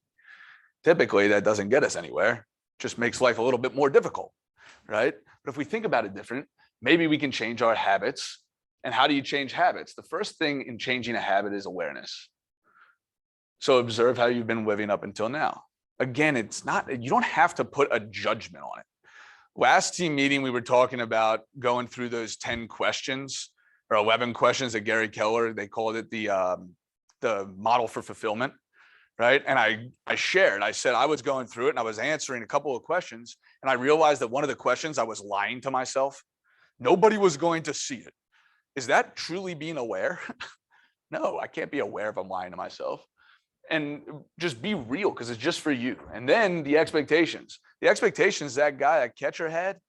Typically, that doesn't get us anywhere. Just makes life a little bit more difficult, right? But if we think about it different, maybe we can change our habits. And how do you change habits? The first thing in changing a habit is awareness. So observe how you've been living up until now. Again, you don't have to put a judgment on it. Last team meeting, we were talking about going through those 10 questions or 11 questions that Gary Keller, they called it the model for fulfillment, right? And I said I was going through it and I was answering a couple of questions and I realized that one of the questions I was lying to myself. Nobody was going to see it. Is that truly being aware? No, I can't be aware if I'm lying to myself. And just be real because it's just for you. And then the expectations. The expectations that guy, that catcher had,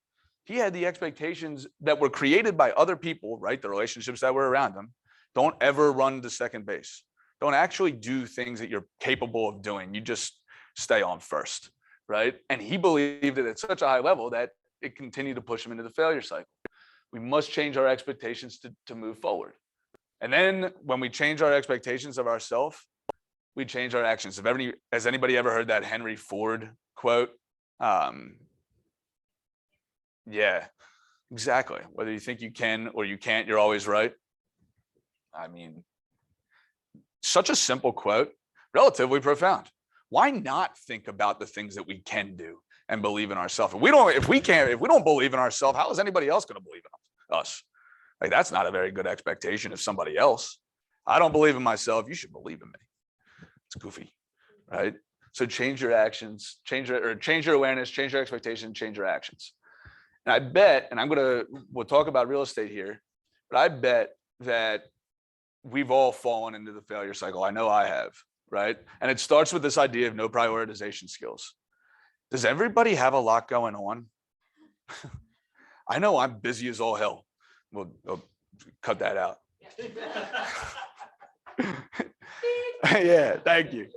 he had the expectations that were created by other people, right? The relationships that were around him. Don't ever run to second base. Don't actually do things that you're capable of doing. You just stay on first, right? And he believed it at such a high level that it continued to push him into the failure cycle. We must change our expectations to move forward. And then when we change our expectations of ourselves, we change our actions. Has anybody ever heard that Henry Ford quote? Yeah, exactly. Whether you think you can or you can't, you're always right. I mean, such a simple quote, relatively profound. Why not think about the things that we can do and believe in ourselves? If we don't believe in ourselves, how is anybody else going to believe in us? Like, that's not a very good expectation of somebody else. I don't believe in myself. You should believe in me. It's goofy, right? So change your actions, change your awareness, change your expectation, change your actions. And I bet, and we'll talk about real estate here, but I bet that we've all fallen into the failure cycle. I know I have, right? And it starts with this idea of no prioritization skills. Does everybody have a lot going on? I know I'm busy as all hell. We'll cut that out. Yeah, thank you.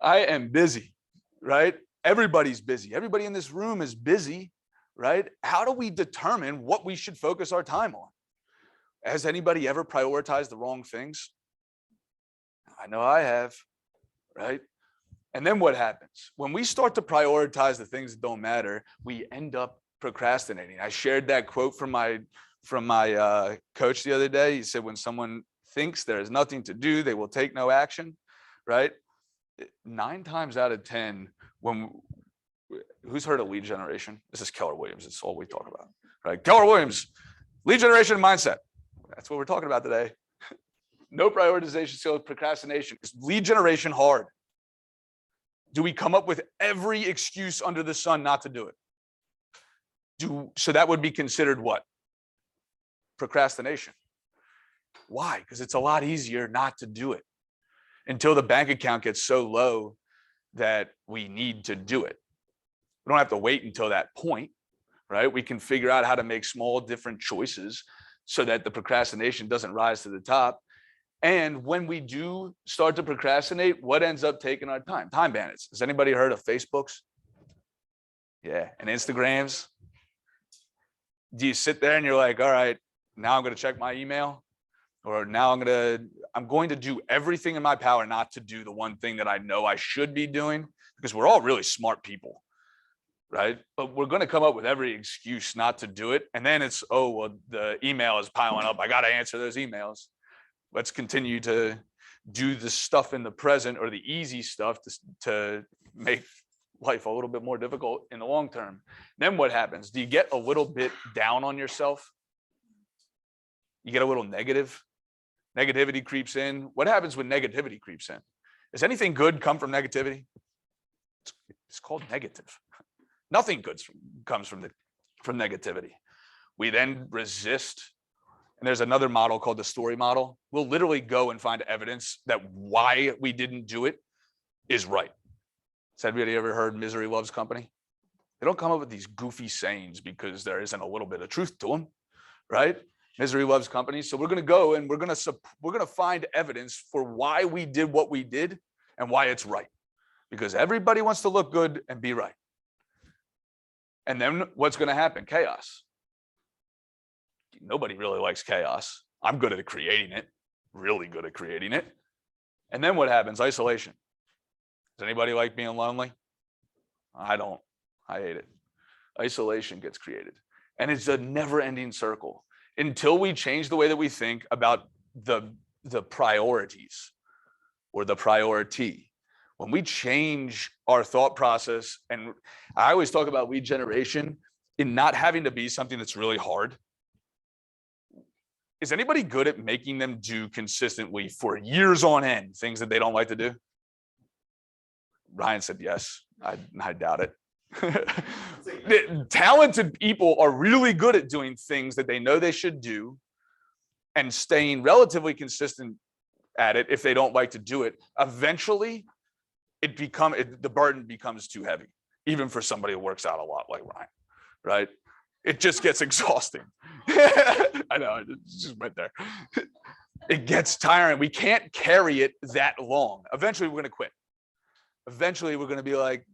I am busy, right? Everybody's busy. Everybody in this room is busy, right? How do we determine what we should focus our time on? Has anybody ever prioritized the wrong things? I know I have, right? And then what happens? When we start to prioritize the things that don't matter, we end up procrastinating. I shared that quote from my coach the other day. He said, when someone thinks there is nothing to do, they will take no action, right? 9 times out of 10, who's heard of lead generation? This is Keller Williams. It's all we talk about, right? Keller Williams, lead generation mindset. That's what we're talking about today. No prioritization skills, procrastination. Is lead generation hard? Do we come up with every excuse under the sun not to do it? So that would be considered what? Procrastination. Why? Because it's a lot easier not to do it until the bank account gets so low that we need to do it. We don't have to wait until that point, right? We can figure out how to make small different choices so that the procrastination doesn't rise to the top. And when we do start to procrastinate, what ends up taking our time? Time bandits. Has anybody heard of Facebooks? Yeah, and Instagrams? Do you sit there and you're like, all right, now I'm going to check my email, or now I'm going to do everything in my power not to do the one thing that I know I should be doing, because we're all really smart people, right? But we're going to come up with every excuse not to do it. And then it's, oh, well, the email is piling up. I got to answer those emails. Let's continue to do the stuff in the present, or the easy stuff, to make life a little bit more difficult in the long term. Then what happens? Do you get a little bit down on yourself? You get a little negative. Negativity creeps in. What happens when negativity creeps in? Does anything good come from negativity? It's called negative. Nothing good comes from negativity. We then resist. And there's another model called the story model. We'll literally go and find evidence that why we didn't do it is right. Has anybody ever heard Misery Loves Company? They don't come up with these goofy sayings because there isn't a little bit of truth to them, right? Misery loves company. So we're going to go and we're going to find evidence for why we did what we did and why it's right. Because everybody wants to look good and be right. And then what's going to happen? Chaos. Nobody really likes chaos. I'm good at creating it, really good at creating it. And then what happens? Isolation. Does anybody like being lonely? I don't. I hate it. Isolation gets created. And it's a never-ending circle until we change the way that we think about the priorities or the priority. When we change our thought process, and I always talk about lead generation in not having to be something that's really hard. Is anybody good at making them do consistently for years on end things that they don't like to do? Ryan said yes. I doubt it. Talented people are really good at doing things that they know they should do and staying relatively consistent at it if they don't like to do it. Eventually, the burden becomes too heavy, even for somebody who works out a lot like Ryan, right? It just gets exhausting. I know, I just went there. It gets tiring. We can't carry it that long. Eventually, we're going to quit. Eventually, we're going to be like,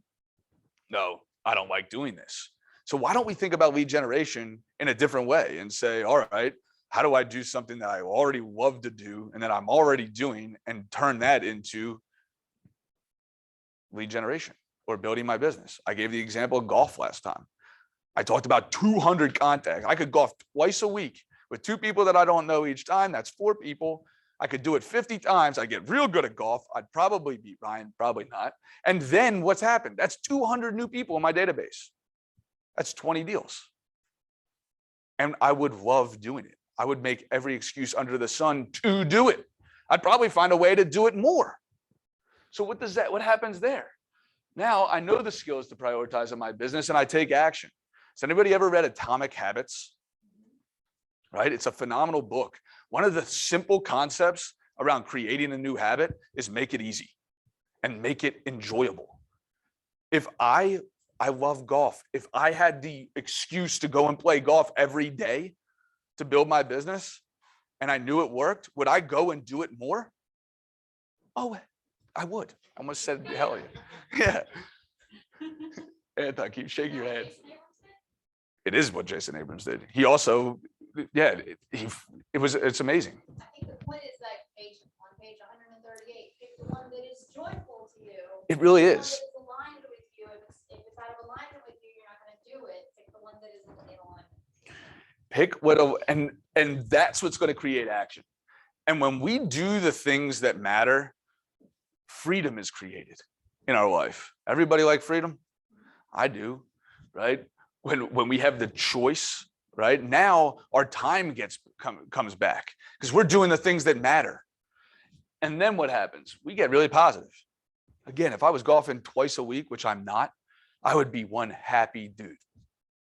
no, I don't like doing this. So why don't we think about lead generation in a different way and say, all right, how do I do something that I already love to do and that I'm already doing, and turn that into lead generation or building my business? I gave the example of golf last time. I talked about 200 contacts. I could golf twice a week with 2 people that I don't know each time. That's 4 people. I could do it 50 times. I get real good at golf. I'd probably beat Ryan, probably not. And then what's happened? That's 200 new people in my database. That's 20 deals. And I would love doing it. I would make every excuse under the sun to do it. I'd probably find a way to do it more. So what happens there? Now I know the skills to prioritize in my business and I take action. Has anybody ever read Atomic Habits? Right? It's a phenomenal book. One of the simple concepts around creating a new habit is make it easy and make it enjoyable. If I love golf. If I had the excuse to go and play golf every day to build my business and I knew it worked, would I go and do it more? Oh, I would. I almost said hell yeah. Yeah. Anton, keep shaking your head. It is what Jason Abrams did. He also, yeah, it's amazing. I think the point is like on page 138, pick the one that is joyful to you. It really The one is. that is aligned with you. If it's out of alignment with you, you're not going to do it. Pick the one that is in alignment. Pick and that's what's going to create action. And when we do the things that matter, freedom is created in our life. Everybody like freedom? I do, right? When we have the choice, right? Now our time comes back because we're doing the things that matter. And then what happens? We get really positive. Again, if I was golfing twice a week, which I'm not, I would be one happy dude.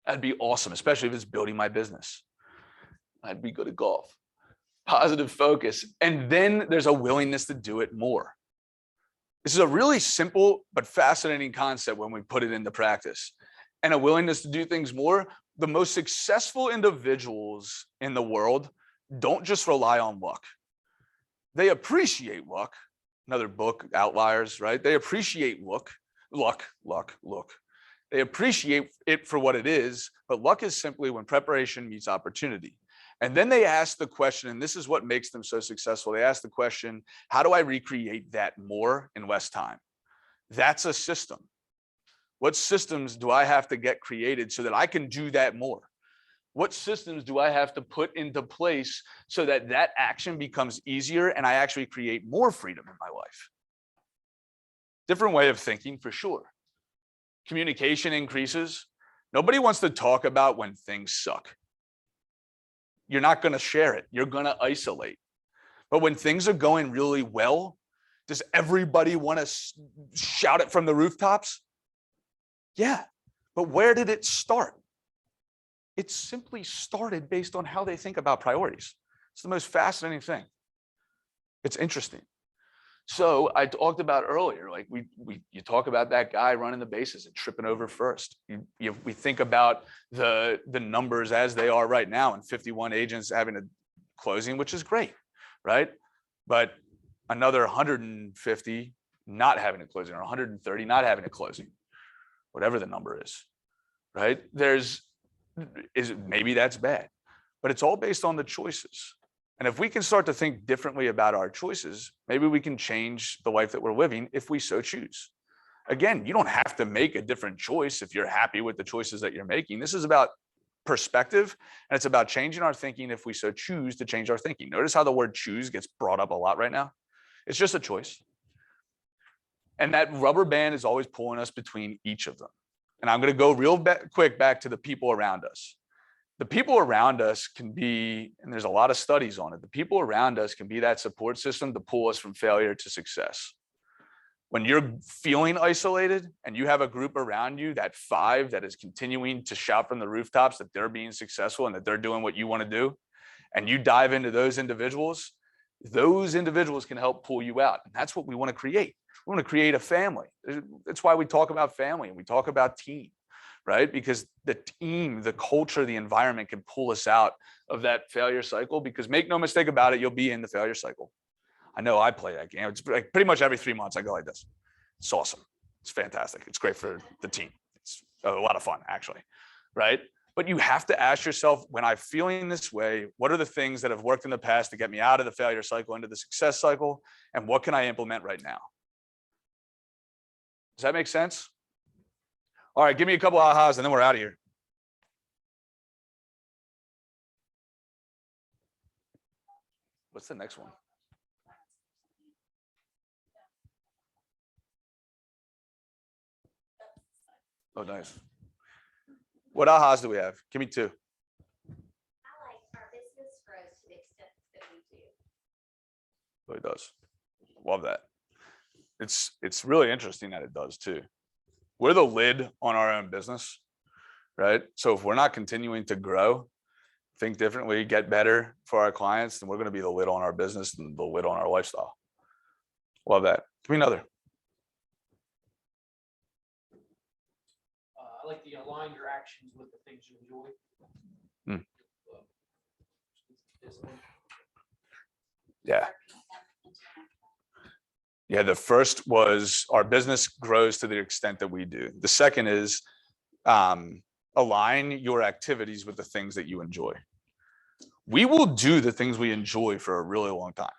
That'd be awesome, especially if it's building my business. I'd be good at golf. Positive focus. And then there's a willingness to do it more. This is a really simple but fascinating concept when we put it into practice. And a willingness to do things more. The most successful individuals in the world don't just rely on luck. They appreciate luck. Another book, Outliers, right? They appreciate luck. They appreciate it for what it is, but luck is simply when preparation meets opportunity. And then they ask the question, and this is what makes them so successful. They ask the question, how do I recreate that more in less time? That's a system. What systems do I have to get created so that I can do that more? What systems do I have to put into place so that that action becomes easier and I actually create more freedom in my life? Different way of thinking for sure. Communication increases. Nobody wants to talk about when things suck. You're not going to share it. You're going to isolate. But when things are going really well, does everybody want to shout it from the rooftops? Yeah. But where did it start? It simply started based on how they think about priorities. It's the most fascinating thing. It's interesting. So I talked about earlier, like you talk about that guy running the bases and tripping over first. We think about the numbers as they are right now, and 51 agents having a closing, which is great, right? But another 150 not having a closing, or 130 not having a closing, whatever the number is, right? Maybe that's bad, but it's all based on the choices. And if we can start to think differently about our choices, maybe we can change the life that we're living if we so choose. Again, you don't have to make a different choice if you're happy with the choices that you're making. This is about perspective, and it's about changing our thinking if we so choose to change our thinking. Notice how the word choose gets brought up a lot right now. It's just a choice. And that rubber band is always pulling us between each of them. And I'm going to go real quick back to the people around us. The people around us can be, and there's a lot of studies on it, the people around us can be that support system to pull us from failure to success. When you're feeling isolated and you have a group around you, that 5 that is continuing to shout from the rooftops that they're being successful and that they're doing what you want to do, and you dive into those individuals can help pull you out. And that's what we want to create. We want to create a family. That's why we talk about family and we talk about team. Right? Because the team, the culture, the environment can pull us out of that failure cycle, because make no mistake about it, you'll be in the failure cycle. I know I play that game. It's like pretty much every 3 months I go like this. It's awesome. It's fantastic. It's great for the team. It's a lot of fun actually. Right? But you have to ask yourself, when I'm feeling this way, what are the things that have worked in the past to get me out of the failure cycle into the success cycle? And what can I implement right now? Does that make sense? All right, give me a couple ahas and then we're out of here. What's the next one? Oh, nice. What ahas do we have? Give me 2. I like our business grows Really does. Love that. It's really interesting that it does too. We're the lid on our own business, right? So if we're not continuing to grow, think differently, get better for our clients, then we're going to be the lid on our business and the lid on our lifestyle. Love that. Give me another. I like to align your actions with the things you enjoy. Yeah. Yeah, the first was our business grows to the extent that we do. The second is align your activities with the things that you enjoy. We will do the things we enjoy for a really long time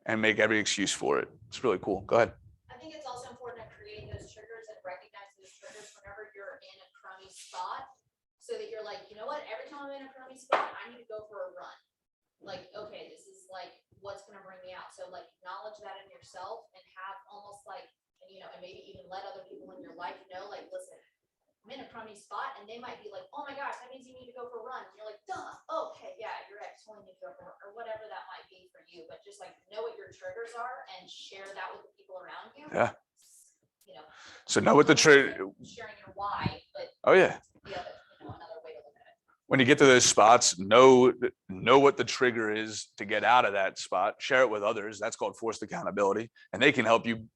and make every excuse for it. It's really cool. Go ahead. I think it's also important to create those triggers and recognize those triggers whenever you're in a crummy spot, so that you're like, you know what, every time I'm in a crummy spot, I need to go for a run. Like, okay, this is like what's gonna bring me out. So like acknowledge that in yourself and have almost like, you know, and maybe even let other people in your life know, like, listen, I'm in a crummy spot, and they might be like, oh my gosh, that means you need to go for a run. And you're like, duh, okay, yeah, you're right, totally need to go for a run, or whatever that might be for you. But just like know what your triggers are and share that with the people around you. Yeah. You know. So know what the trigger. Sharing your why, but Oh yeah. the other, you know, another way to look at it. When you get to those spots, know what the trigger is to get out of that spot. Share it with others. That's called forced accountability, and they can help you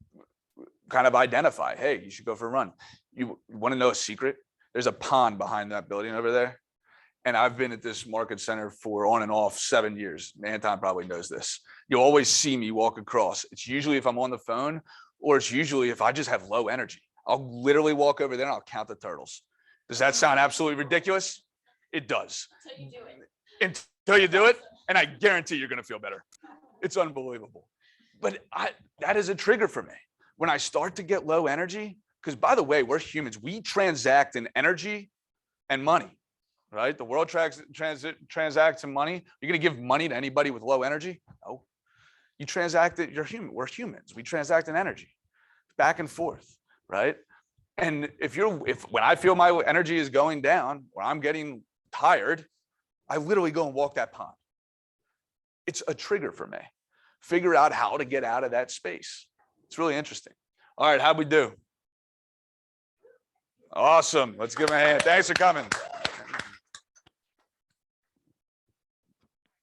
kind of identify, hey, you should go for a run. You want to know a secret? There's a pond behind that building over there. And I've been at this market center for on and off 7 years. Anton probably knows this. You'll always see me walk across. It's usually if I'm on the phone, or it's usually if I just have low energy. I'll literally walk over there and I'll count the turtles. Does that sound absolutely ridiculous? It does. Until you do it. Until you do it, and I guarantee you're going to feel better. It's unbelievable. But that is a trigger for me. When I start to get low energy, because by the way, we're humans, we transact in energy and money, right? The world transacts in money. You're going to give money to anybody with low energy? No. You transact it, you're human. We're humans. We transact in energy, back and forth, right? And if when I feel my energy is going down, or I'm getting tired, I literally go and walk that pond. It's a trigger for me. Figure out how to get out of that space. It's really interesting. All right, how'd we do? Awesome. Let's give him a hand. Thanks for coming.